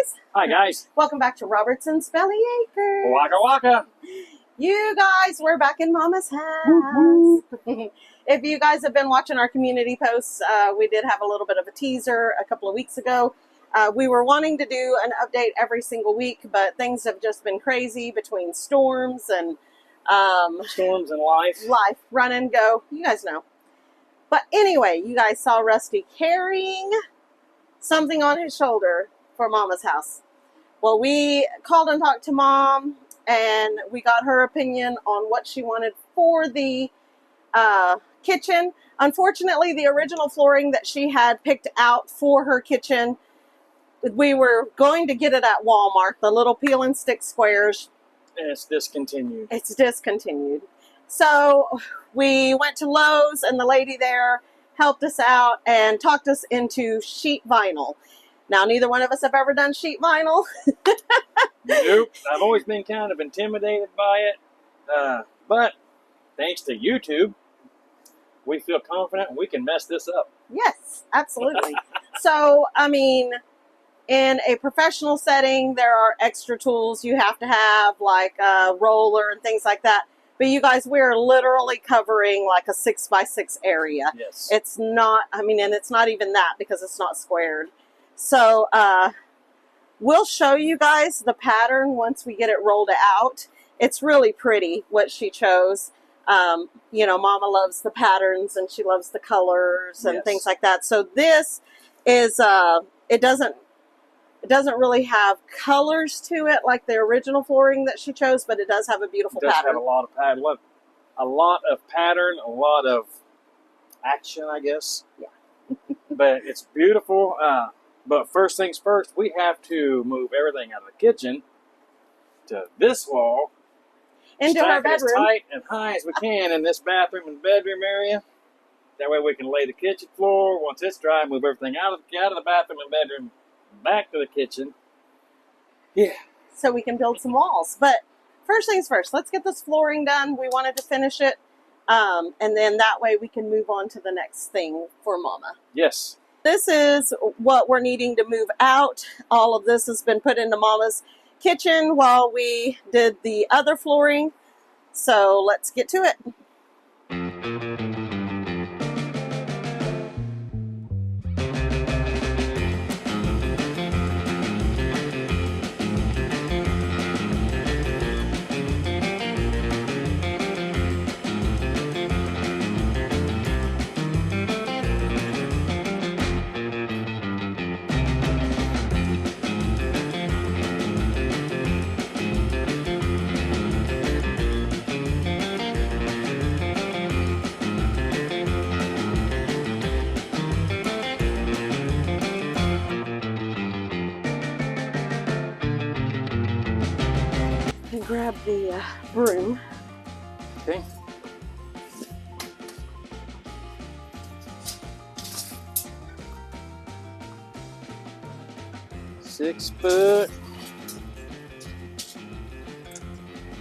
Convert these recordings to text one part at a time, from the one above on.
guys! Hi guys! Welcome back to Robertson's Belly Acres. Waka waka! You guys, we're back in Mama's house. Whoop, whoop. If you guys have been watching our community posts, we did have a little bit of a teaser a couple of weeks ago. We were wanting to do an update every single week, but things have just been crazy between storms and Storms in life. Life, run and go. You guys know. But anyway, you guys saw Rusty carrying something on his shoulder for Mama's house. Well, we called and talked to Mom, and we got her opinion on what she wanted for the kitchen. Unfortunately, the original flooring that she had picked out for her kitchen, we were going to get it at Walmart, the little peel and stick squares. And it's discontinued. It's discontinued. So we went to Lowe's, and the lady there helped us out and talked us into sheet vinyl. Now, neither one of us have ever done sheet vinyl. Nope. I've always been kind of intimidated by it. But thanks to YouTube, we feel confident we can mess this up. Yes, absolutely. So, I mean, in a professional setting, there are extra tools you have to have, like a roller and things like that. But you guys, we're literally covering like a 6x6 area. Yes. It's not, I mean, and it's not even that because it's not squared. So, we'll show you guys the pattern once we get it rolled out. It's really pretty what she chose. You know, Mama loves the patterns and she loves the colors and things like that. So this is, it doesn't really have colors to it like the original flooring that she chose, but it does have a beautiful pattern. It does have a lot of pattern. A lot of pattern, a lot of action, I guess. Yeah. But it's beautiful. But first things first, we have to move everything out of the kitchen to this wall. Into her bedroom. As tight and high as we can in this bathroom and bedroom area. That way we can lay the kitchen floor. Once it's dry, move everything out of the bathroom and bedroom back to the kitchen. Yeah. So we can build some walls. But first things first, let's get this flooring done. We wanted to finish it. And then that way we can move on to the next thing for Mama. Yes. This is what we're needing to move out. All of this has been put into Mama's kitchen while we did the other flooring. So let's get to it. Grab the broom. Okay. Six foot,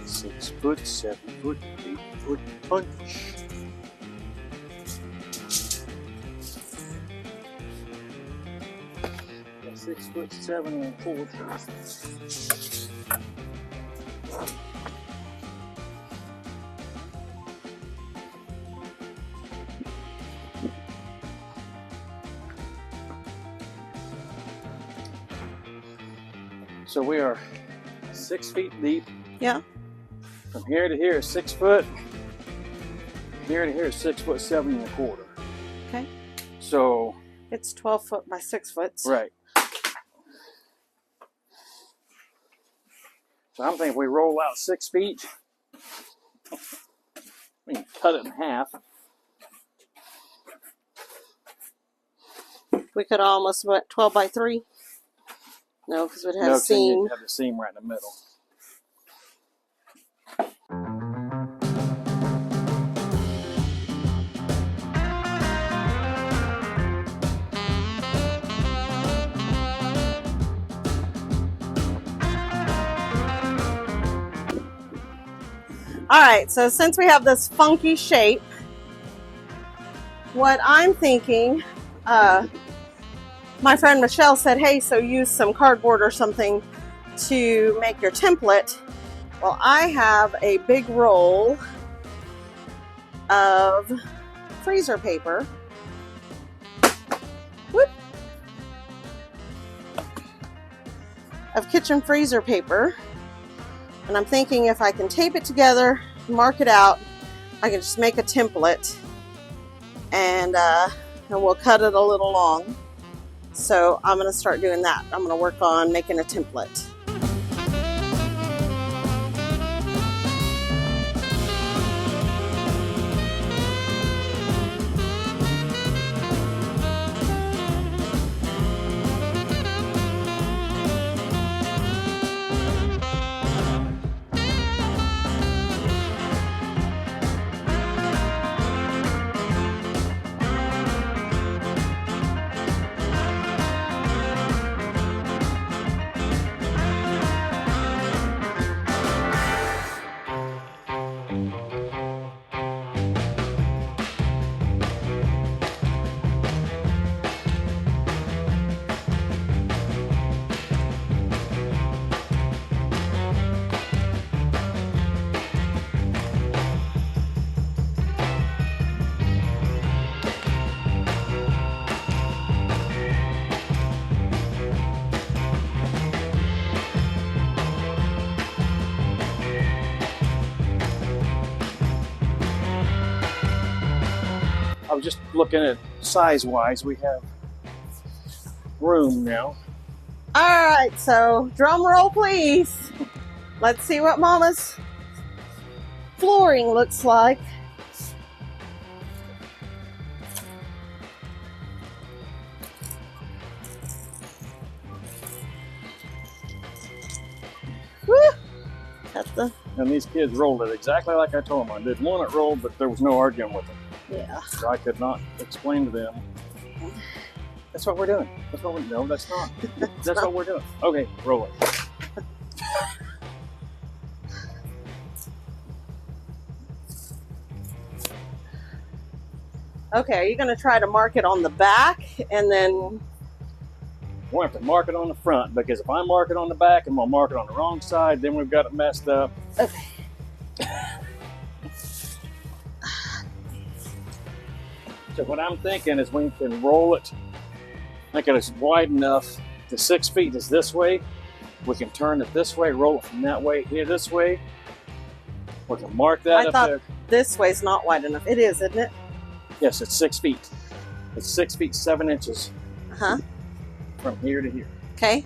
7 foot, 8 foot punch. Yeah, 6'7" 1/4. So we are 6 feet deep. Yeah. From here to here is 6 foot. Here to here is 6'7" 1/4. Okay. So it's 12 foot by 6 foot. Right. So I'm thinking if we roll out 6 feet, we can cut it in half. We could almost put 12 by 3. No, because we'd have a seam. You'd have the seam right in the middle. All right, so since we have this funky shape, what I'm thinking, my friend Michelle said, hey, so use some cardboard or something to make your template. Well, I have a big roll of freezer paper. Whoop. Of kitchen freezer paper. And I'm thinking if I can tape it together, mark it out, I can just make a template and we'll cut it a little long. So I'm going to start doing that. I'm going to work on making a template. I was just looking at size-wise. We have room now. All right, so drum roll, please. Let's see what Mama's flooring looks like. Woo! That's the... And these kids rolled it exactly like I told them. I did one that rolled, but there was no arguing with them. Yeah. So I could not explain to them. That's what we're doing. That's what we're doing. No, that's not. That's what we're doing. Okay, roll it. Okay, are you going to try to mark it on the back and then... We'll have to mark it on the front, because if I mark it on the back and we'll mark it on the wrong side, then we've got it messed up. Okay. So what I'm thinking is we can roll it, make it as wide enough. The 6 feet is this way. We can turn it this way, roll it from that way here this way. We can mark that I up thought there. this way's not wide enough. It is, isn't it? Yes, it's 6 feet. It's 6 feet 7 inches Uh-huh. from here to here. Okay.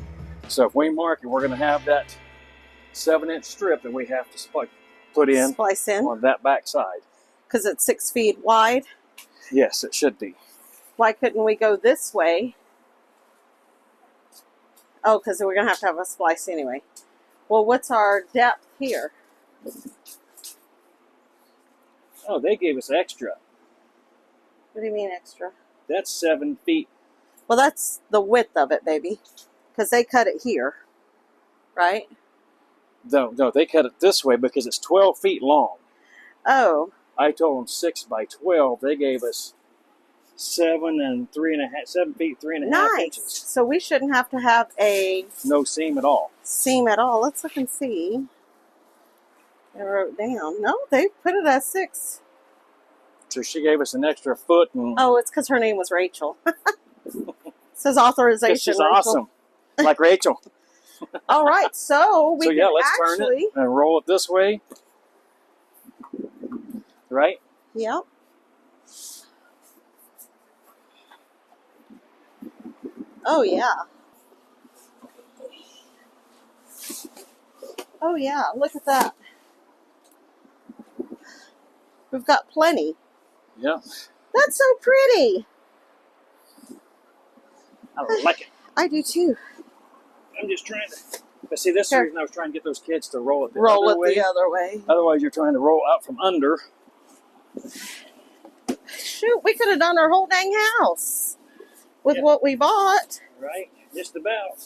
So if we mark it, we're going to have that 7-inch strip that we have to put in Splice in. on that back side. Because it's 6 feet wide. Yes, it should be. Why couldn't we go this way? Oh, because we're going to have a splice anyway. Well, what's our depth here? Oh, they gave us extra. What do you mean extra? That's 7 feet. Well, that's the width of it, baby. Because they cut it here. Right? No, they cut it this way because it's 12 feet long. Oh. I told them 6 by 12. They gave us 7 feet 3.5 Nice. inches. So we shouldn't have to have a No seam at all. seam at all. Let's look and see. They wrote down. No, they put it as 6. So she gave us an extra foot. And Oh, it's because her name was Rachel. Says authorization. she's Rachel. awesome, like Rachel. All right, so we So yeah, can let's actually... turn it and roll it this way. Right? Yep. Oh, yeah. Oh, yeah. Look at that. We've got plenty. Yeah. That's so pretty. I like it. I do, too. I'm just trying to... But see, this is the reason I was trying to get those kids to roll it the Roll other it way. the other way. Otherwise, you're trying to roll out from under. Shoot, we could have done our whole dang house with what we bought. Right? Just about.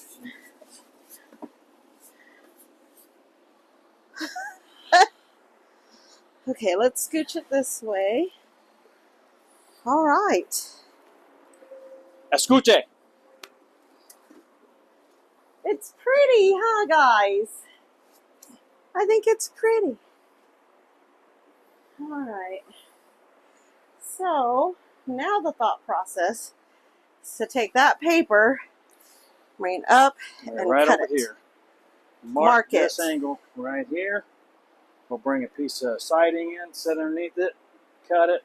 Okay, let's scooch it this way. All right. Escuche. It's pretty, huh, guys? I think it's pretty. All right. So now the thought process is to take that paper, bring it up, and right cut over it. here. Mark this it. angle right here. We'll bring a piece of siding in, set underneath it, cut it.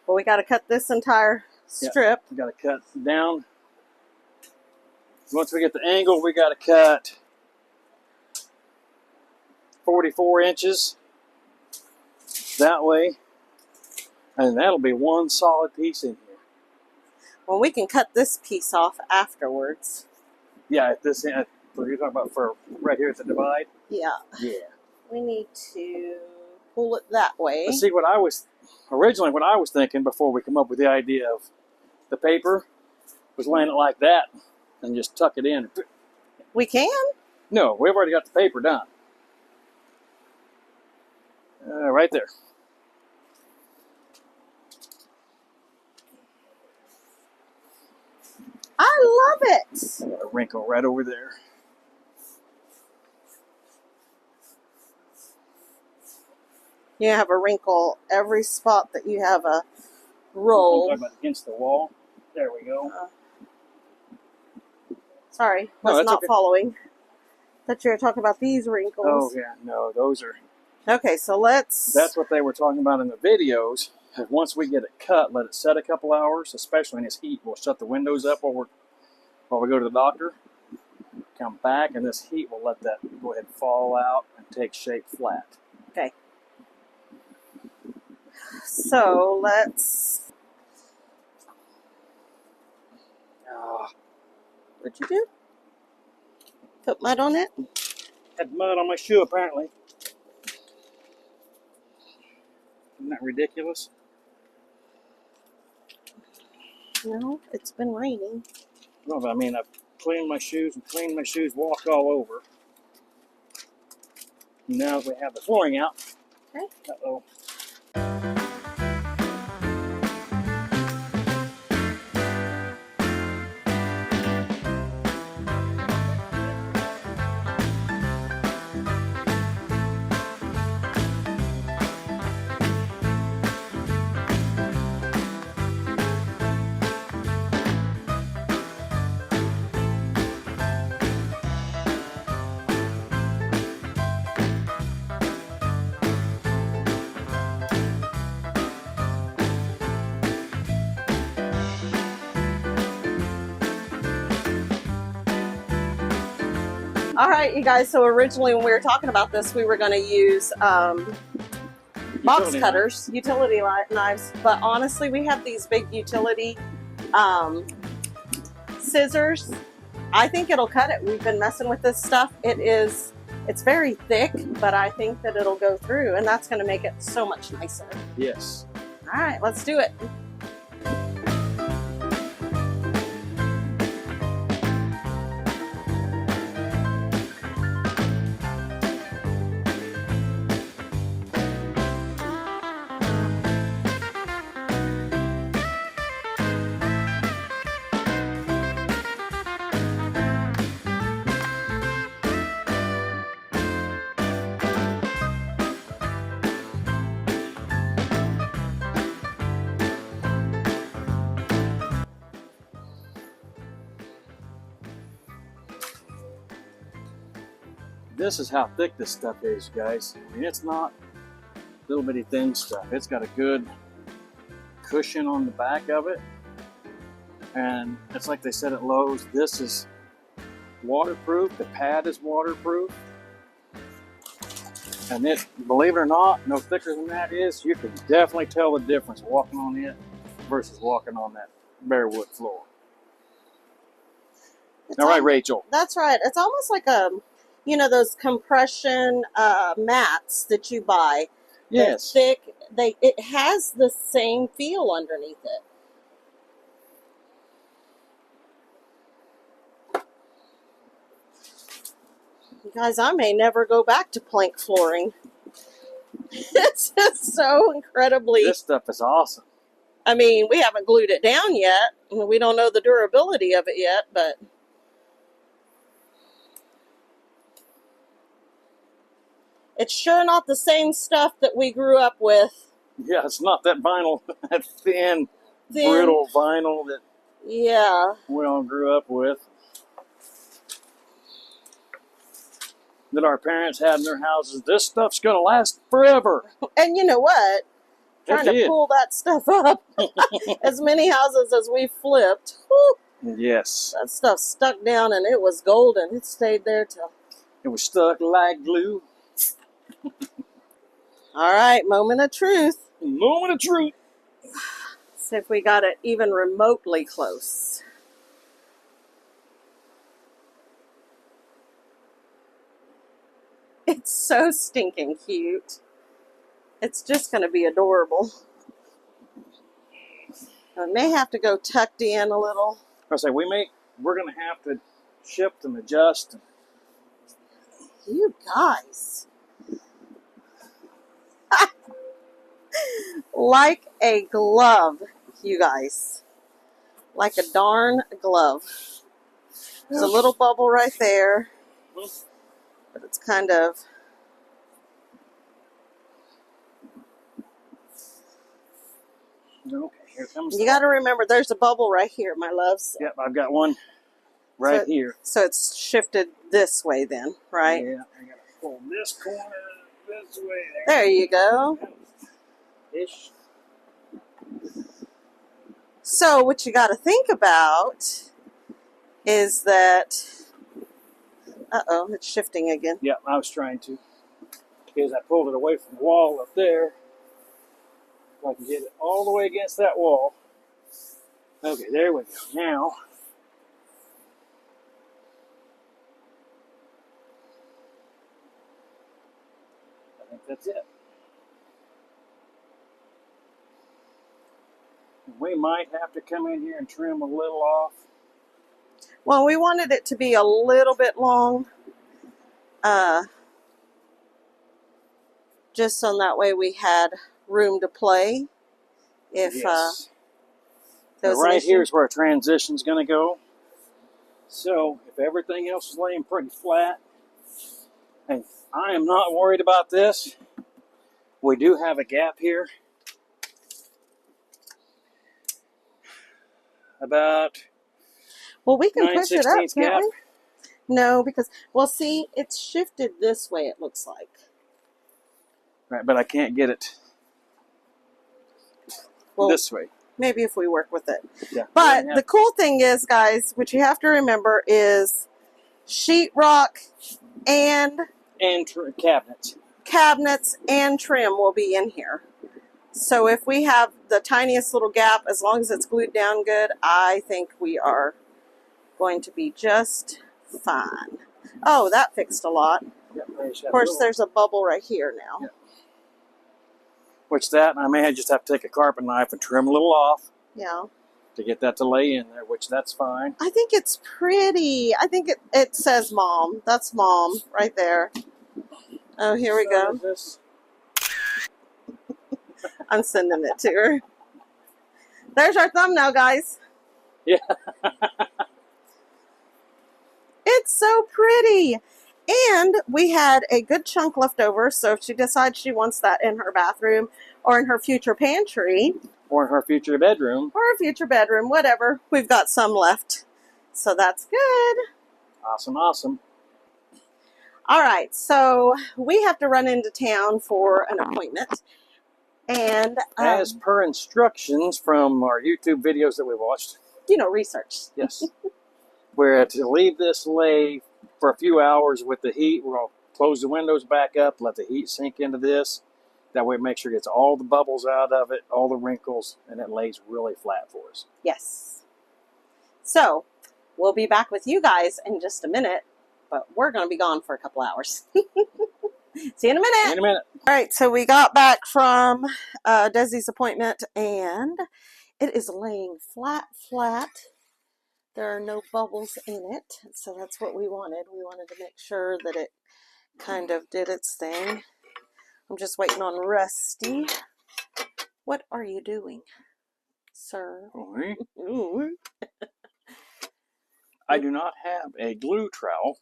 Well, we got to cut this entire strip. We got to cut down. Once we get the angle, we got to cut 44 inches that way, and that'll be one solid piece in here. Well, we can cut this piece off afterwards. Yeah, at this end, you're talking about for right here at the divide? Yeah. Yeah. We need to pull it that way. Let's see, what I was thinking before we come up with the idea of the paper was laying it like that and just tuck it in. We can. No, we've already got the paper done. Right there. I love it. A wrinkle right over there. You have a wrinkle every spot that you have a roll. I'm talking about against the wall. There we go. Sorry, No, was not okay. following. That you were talking about these wrinkles. Oh yeah, no, those are. Okay, so let's. That's what they were talking about in the videos. Once we get it cut, let it set a couple hours, especially in this heat. We'll shut the windows up while we go to the doctor. Come back, and this heat will let that go ahead and fall out and take shape flat. Okay. So let's. What'd you do? Put mud on it? Had mud on my shoe, apparently. Isn't that ridiculous? No, it's been raining. No, but I mean, I've cleaned my shoes, walked all over. Now we have the flooring out. Okay. Uh-oh. All right, you guys. So originally, when we were talking about this, we were going to use box cutters, utility knives. But honestly, we have these big utility scissors. I think it'll cut it. We've been messing with this stuff. It's very thick, but I think that it'll go through, and that's going to make it so much nicer. Yes. All right, let's do it. This is how thick this stuff is, guys. I mean, it's not little bitty thin stuff. It's got a good cushion on the back of it. And it's like they said at Lowe's, this is waterproof. The pad is waterproof. And it, believe it or not, no thicker than that is, you can definitely tell the difference walking on it versus walking on that bare wood floor. All right, Rachel. That's right. It's almost like those compression mats that you buy. Yes. They're thick. It has the same feel underneath it. You guys, I may never go back to plank flooring. It's just so incredibly. This stuff is awesome. I mean, we haven't glued it down yet. We don't know the durability of it yet, but It's sure not the same stuff that we grew up with. Yeah, it's not that vinyl, that thin, Thin. brittle vinyl that Yeah. we all grew up with. That our parents had in their houses. This stuff's going to last forever. And you know what? Trying to pull that stuff up. As many houses as we flipped. Whew, Yes. that stuff stuck down and it was golden. It stayed there till... It was stuck like glue. All right, moment of truth. Moment of truth. See if we got it even remotely close. It's so stinking cute. It's just going to be adorable. I may have to go tucked in a little. I say we're going to have to shift and adjust. You guys. Like a glove, you guys. Like a darn glove. There's a little bubble right there. But it's kind of... Okay, here comes. You got to remember, there's a bubble right here, my loves. Yep, I've got one right here. So it's shifted this way then, right? Yeah, I got to pull this corner this way. There you go. Ish. So what you got to think about is that... Uh-oh, it's shifting again. Yep, I was trying to. Because I pulled it away from the wall up there. So I can get it all the way against that wall. Okay, there we go. Now, I think that's it. We might have to come in here and trim a little off. Well, we wanted it to be a little bit long. Just so that way we had room to play. If yes. there was right here is where our transition's going to go. So if everything else is laying pretty flat, and I am not worried about this. We do have a gap here. About well, we can push it up, can't gap. we? No, because, well, see, it's shifted this way, it looks like. Right, but I can't get it this way. Maybe if we work with it. Yeah. But the cool thing is, guys, what you have to remember is sheetrock and cabinets and trim will be in here. So if we have the tiniest little gap, as long as it's glued down good, I think we are going to be just fine. Oh, that fixed a lot. Yep, of course, there's a bubble right here now. Yep. Which that, I may just have to take a carpet knife and trim a little off. Yeah. To get that to lay in there, which that's fine. I think it's pretty. I think it says Mom. That's Mom right there. Oh, here we go. I'm sending it to her. There's our thumbnail, guys. Yeah. It's so pretty. And we had a good chunk left over, so if she decides she wants that in her bathroom or in her future pantry. Or in her future bedroom. Or her future bedroom, whatever. We've got some left. So that's good. Awesome, awesome. All right, so we have to run into town for an appointment. And as per instructions from our YouTube videos that we watched. You know, research. Yes. We're to leave this lay for a few hours with the heat. We're going to close the windows back up, let the heat sink into this. That way it makes sure it gets all the bubbles out of it, all the wrinkles, and it lays really flat for us. Yes. So, we'll be back with you guys in just a minute, but we're going to be gone for a couple hours. See you in a minute. See you in a minute. All right, so we got back from Desi's appointment, and it is laying flat. There are no bubbles in it, so that's what we wanted. We wanted to make sure that it kind of did its thing. I'm just waiting on Rusty. What are you doing, sir? I do not have a glue trowel,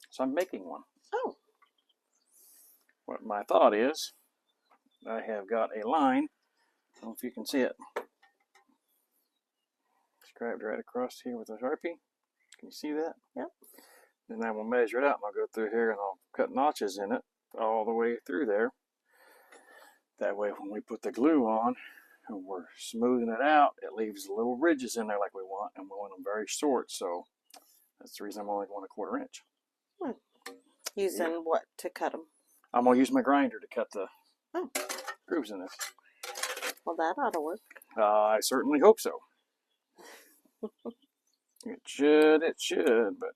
so I'm making one. Oh. what my thought is, I have got a line. I don't know if you can see it. Scribed right across here with a Sharpie. Can you see that? Yep. Then I will measure it out, and I'll go through here and I'll cut notches in it all the way through there. That way when we put the glue on and we're smoothing it out, it leaves little ridges in there like we want, and we want them very short, so that's the reason I'm only going 1/4 inch. Using what to cut them? I'm going to use my grinder to cut the grooves in this. Well, that ought to work. I certainly hope so. It should, but...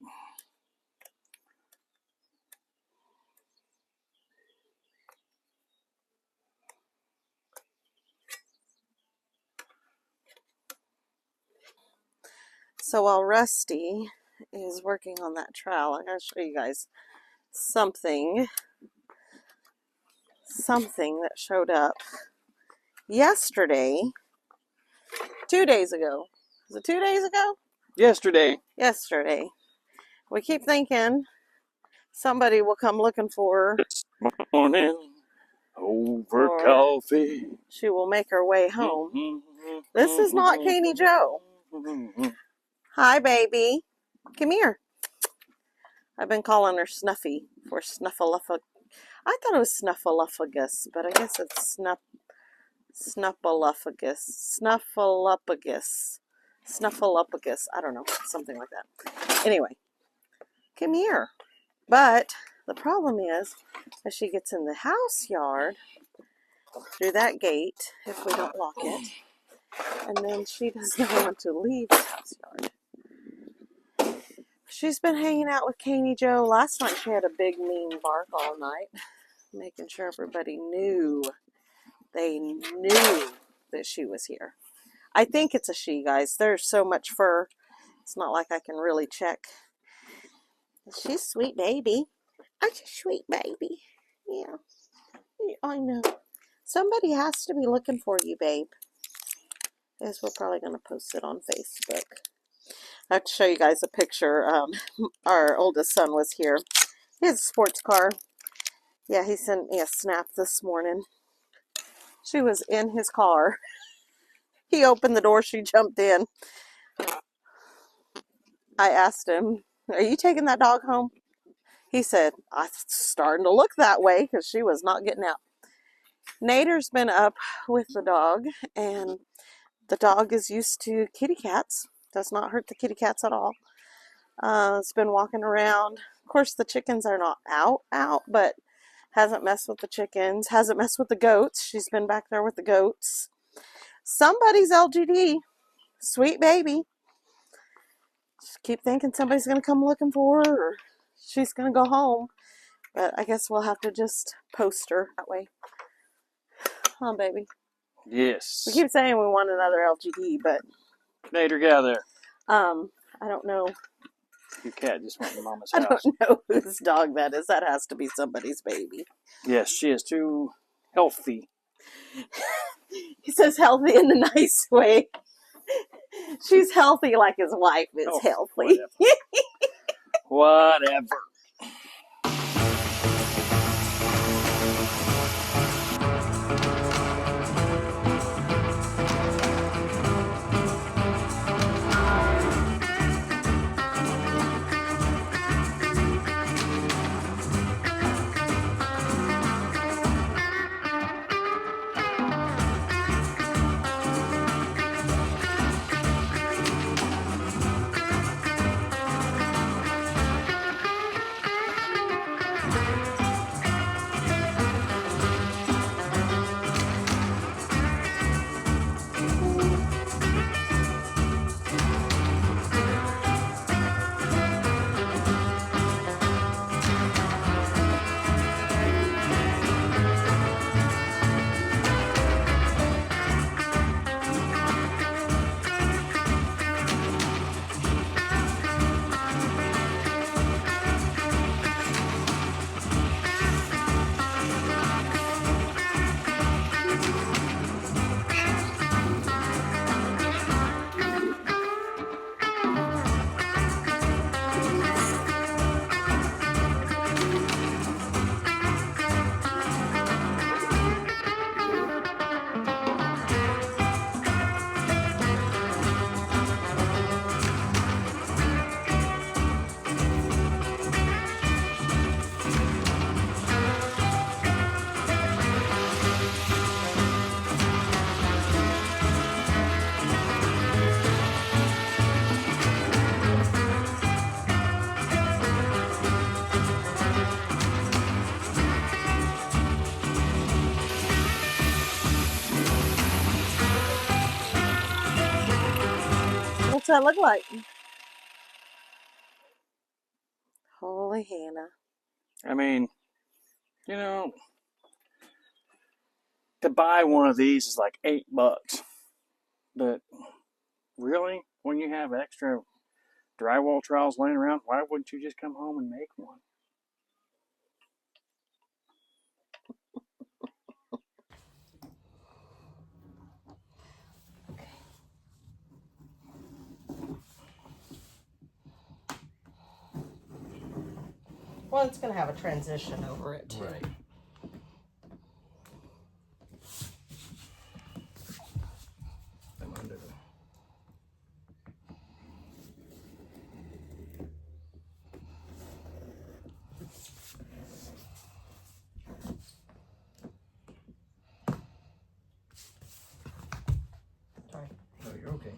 So while Rusty is working on that trowel, I'm going to show you guys something that showed up yesterday, 2 days ago. Was it 2 days ago? Yesterday. We keep thinking somebody will come looking for her. Morning over coffee. She will make her way home. This is not Katie Joe. Hi, baby. Come here. I've been calling her Snuffy for Snuffleupagus. I thought it was Snuffleupagus, but I guess it's Snuffleupagus. Snuffleupagus. I don't know. Something like that. Anyway, come here. But the problem is, as she gets in the house yard, through that gate, if we don't lock it, and then she does not want to leave the house yard. She's been hanging out with Katie Joe. Last night she had a big mean bark all night, making sure everybody knew. They knew that she was here. I think it's a she, guys. There's so much fur. It's not like I can really check. She's a sweet baby. I'm a sweet baby. Yeah, I know. Somebody has to be looking for you, babe. Guess we're probably going to post it on Facebook. I have to show you guys a picture. Our oldest son was here. He has a sports car. Yeah, he sent me a snap this morning. She was in his car. He opened the door. She jumped in. I asked him, "Are you taking that dog home?" He said, "I'm starting to look that way," because she was not getting out. Nader's been up with the dog, and the dog is used to kitty cats. Does not hurt the kitty cats at all. It's been walking around. Of course, the chickens are not out, but hasn't messed with the chickens. Hasn't messed with the goats. She's been back there with the goats. Somebody's LGD. Sweet baby. Just keep thinking somebody's going to come looking for her, or she's going to go home. But I guess we'll have to just post her that way. Huh, baby? Yes. We keep saying we want another LGD, but... Nader, get out of there. I don't know. Your cat just went to Mama's I house. don't know whose dog that is. That has to be somebody's baby. Yes, she is too healthy. He says healthy in the nice way. She's healthy like his wife is healthy. Whatever. What's that look like? Holy Hannah. I mean, you know, to buy one of these is like $8. But really, when you have extra drywall trowels laying around, why wouldn't you just come home and make one? Well, it's going to have a transition over it, too. Right. I'm under the... Sorry. Oh, you're okay.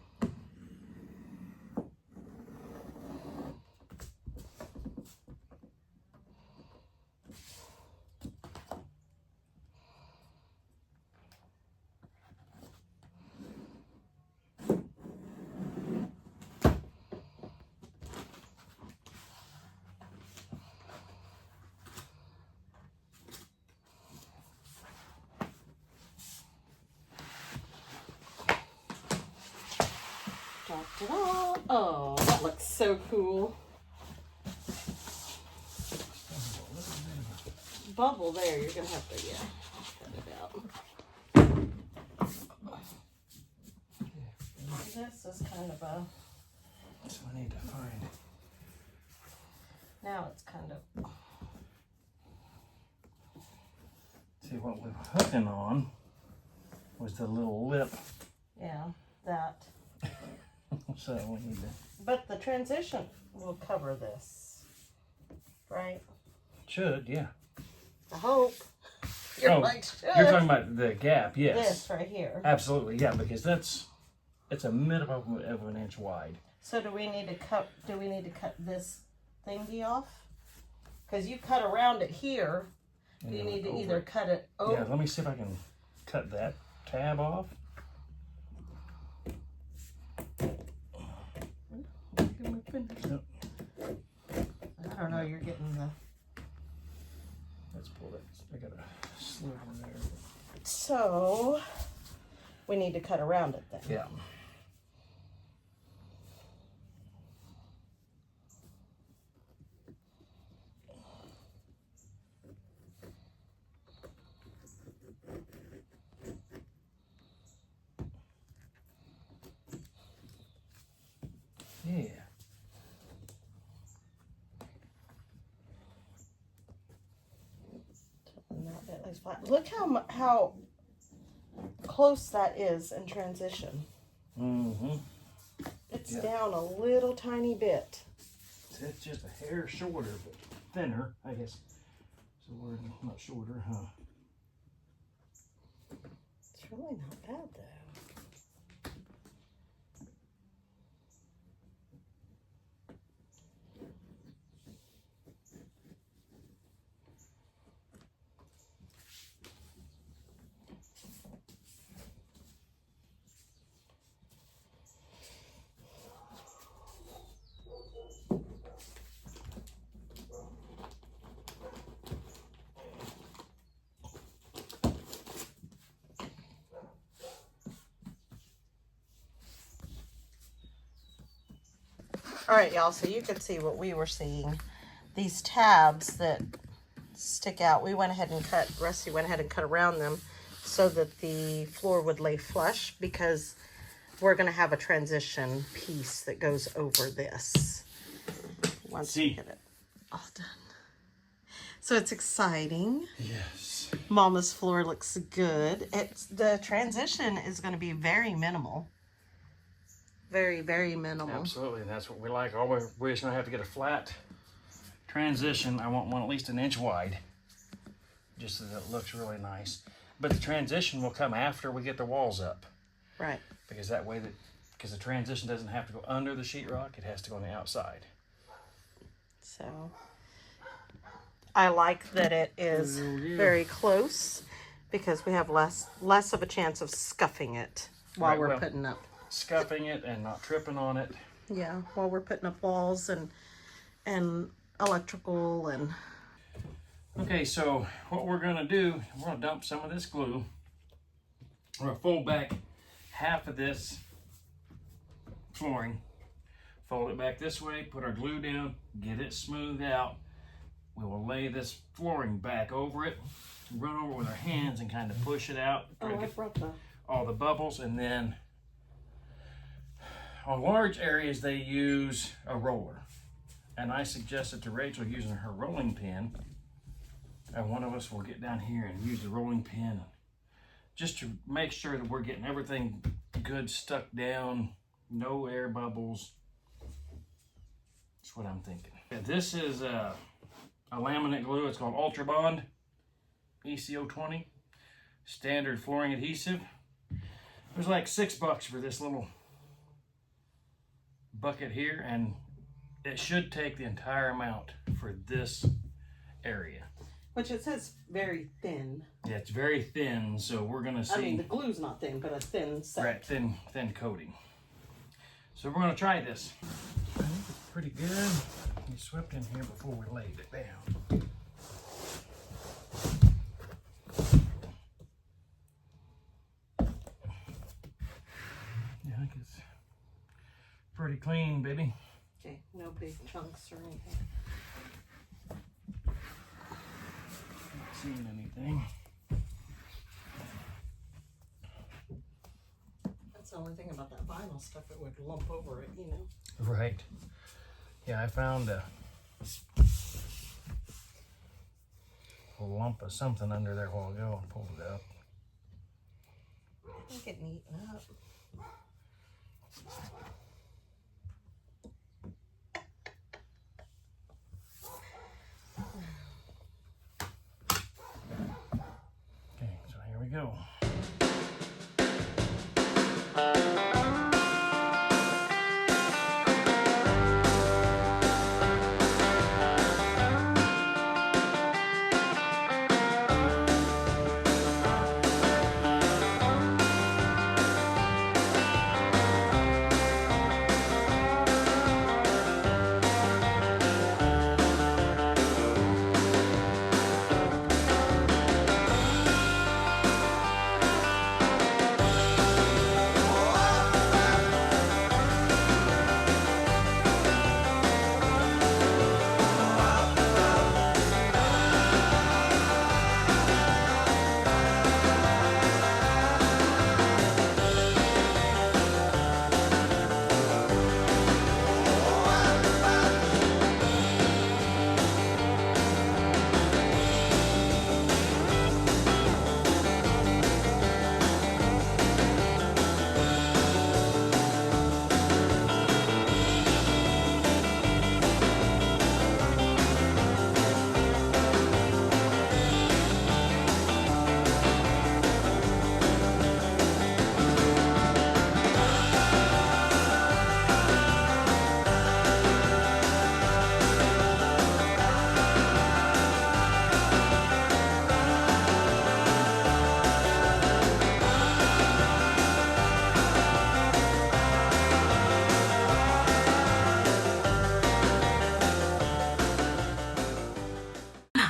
Da-da-da. Oh, that looks so cool. Bubble there, you're going to have to, cut it out. This is kind of a... So I need to find... Now it's kind of... See, what we were hooking on was the little lip. Yeah, that. So we need to... But the transition will cover this, right? Should, yeah. I hope. You're like, should. You're talking about the gap, yes. This right here. Absolutely, yeah, because it's a minimum of an inch wide. So do we need to cut this thingy off? Because you cut around it here. Do you need to either cut it over? Yeah, let me see if I can cut that tab off. Yep. I don't know, you're getting the... Let's pull that. I got a sliver there. So, we need to cut around it then. Yeah. Yeah. Look how close that is in transition. Mm-hmm. It's down a little tiny bit. It's just a hair shorter, but thinner, I guess. So we're not shorter, huh? It's really not bad though. All right, y'all, so you could see what we were seeing. These tabs that stick out, Rusty went ahead and cut around them so that the floor would lay flush because we're going to have a transition piece that goes over this. Once we get it all done. So it's exciting. Yes. Mama's floor looks good. The transition is going to be very minimal. Very, very minimal. Absolutely, and that's what we like. We're just gonna have to get a flat transition. I want one at least an inch wide, just so that it looks really nice. But the transition will come after we get the walls up. Right. Because because the transition doesn't have to go under the sheetrock, it has to go on the outside. So, I like that it is very close because we have less of a chance of scuffing it while we're putting up. scuffing it and not tripping on it. Yeah, while we're putting up walls and electrical and... Okay, so what we're gonna do, we're gonna dump some of this glue. We're gonna fold back half of this flooring, fold it back this way, put our glue down, get it smoothed out. We will lay this flooring back over it, run over with our hands and kind of push it out. Oh, I brought the... all the bubbles, and then on large areas they use a roller. And I suggested to Rachel using her rolling pin, and one of us will get down here and use the rolling pin just to make sure that we're getting everything good stuck down, no air bubbles. That's what I'm thinking. This is a laminate glue. It's called Ultra Bond ECO20 standard flooring adhesive. It was like $6 for this little bucket here, and it should take the entire amount for this area. Which it says very thin. Yeah, it's very thin, so we're gonna see. I mean, the glue's not thin, but a thin set. Right, thin coating. So we're gonna try this. I think it's pretty good. We swept in here before we laid it down. Yeah, I think it's pretty clean, baby. Okay, no big chunks or anything. Not seeing anything. That's the only thing about that vinyl stuff, it would lump over it, you know. Right. Yeah, I found a lump of something under there a while ago and pulled it out. It's getting eaten up. Okay, so here we go.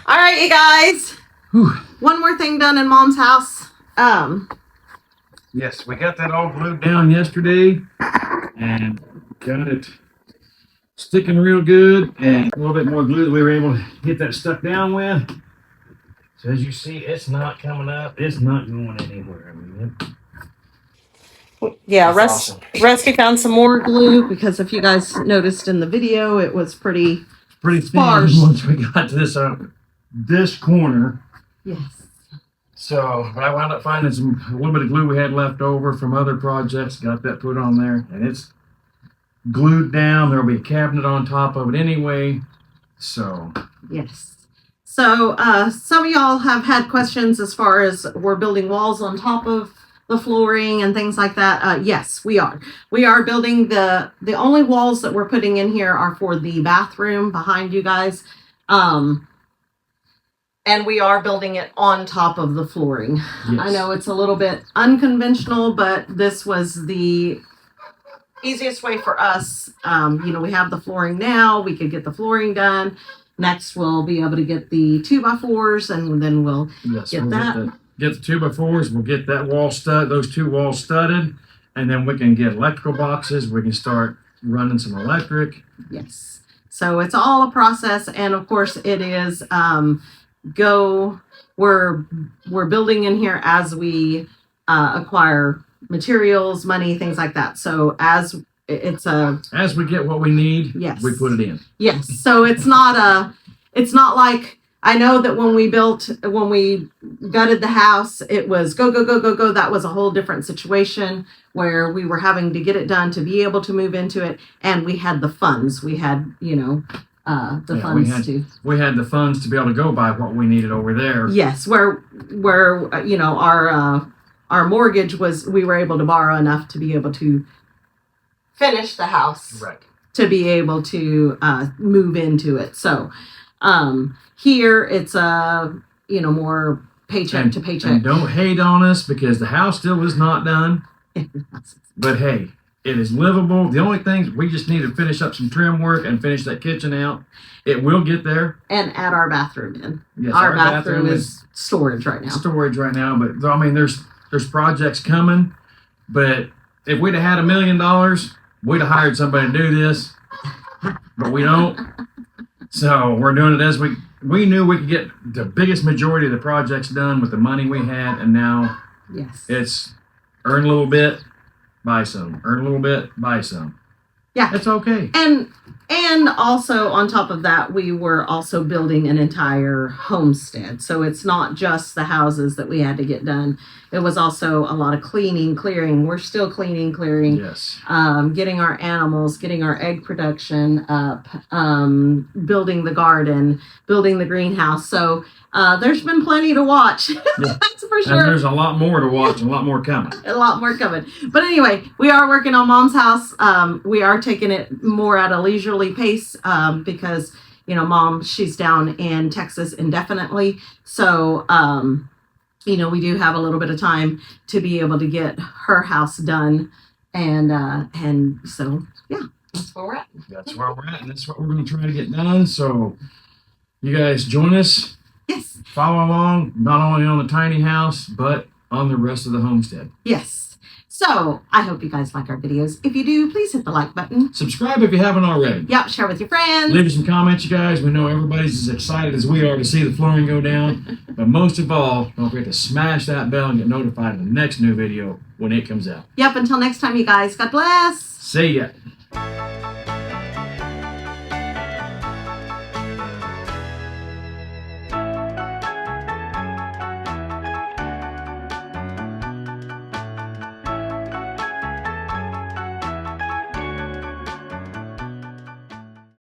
All right, you guys. Whew. One more thing done in Mom's house. Yes, we got that all glued down yesterday and got it sticking real good, and a little bit more glue that we were able to get that stuck down with. So as you see, it's not coming up. It's not going anywhere. I mean, Yeah, awesome. Rusty found some more glue because if you guys noticed in the video, it was pretty sparse once we got to this corner. Yes. So, but I wound up finding a little bit of glue we had left over from other projects. Got that put on there, and it's glued down. There'll be a cabinet on top of it anyway. So yes. So some of y'all have had questions as far as we're building walls on top of the flooring and things like that. Yes, we are. We are building the only walls that we're putting in here are for the bathroom behind you guys. And we are building it on top of the flooring. Yes. I know it's a little bit unconventional, but this was the easiest way for us, we have the flooring now. We could get the flooring done. Next, we'll be able to get the 2x4s, and then we'll get that. Get the 2x4s. We'll get that wall stud, those 2 walls studded, and then we can get electrical boxes. We can start running some electric. Yes. So it's all a process, and of course, it is we're building in here as we acquire materials, money, things like that. So as we get what we need, yes, we put it in. Yes. So it's not like, I know that when we gutted the house, it was go, go, go, go, go. That was a whole different situation where we were having to get it done to be able to move into it. And we had the funds. We had, funds we had the funds to be able to go buy what we needed over there. Yes. Where our mortgage was, we were able to borrow enough to be able to finish the house, right, to be able to move into it. So here it's more paycheck to paycheck. And don't hate on us because the house still is not done. But hey, it is livable. The only thing, we just need to finish up some trim work and finish that kitchen out. It will get there. And add our bathroom in. Yes, our bathroom is storage right now. But I mean, there's projects coming. But if we'd have had $1 million, we'd have hired somebody to do this. But we don't. So we're doing it as we knew we could get the biggest majority of the projects done with the money we had, and now it's earn a little bit, buy some. Earn a little bit, buy some. Yeah. It's okay. And also on top of that, we were also building an entire homestead. So it's not just the houses that we had to get done. It was also a lot of clearing. We're still clearing. Yes. Getting our animals, getting our egg production up, building the garden, building the greenhouse. So there's been plenty to watch. Yeah. That's for sure. And there's a lot more to watch and a lot more coming. But anyway, we are working on Mom's house. We are taking it more at a leisurely pace because, Mom, she's down in Texas indefinitely. So, we do have a little bit of time to be able to get her house done. And so, yeah, that's where we're at. That's where we're at. And that's what we're going to try to get done. So you guys join us. Yes. Follow along, not only on the tiny house, but on the rest of the homestead. Yes. So I hope you guys like our videos. If you do, please hit the like button. Subscribe if you haven't already. Yep. Share with your friends. Leave us some comments, you guys. We know everybody's as excited as we are to see the flooring go down. But most of all, don't forget to smash that bell and get notified of the next new video when it comes out. Yep. Until next time, you guys. God bless. See ya.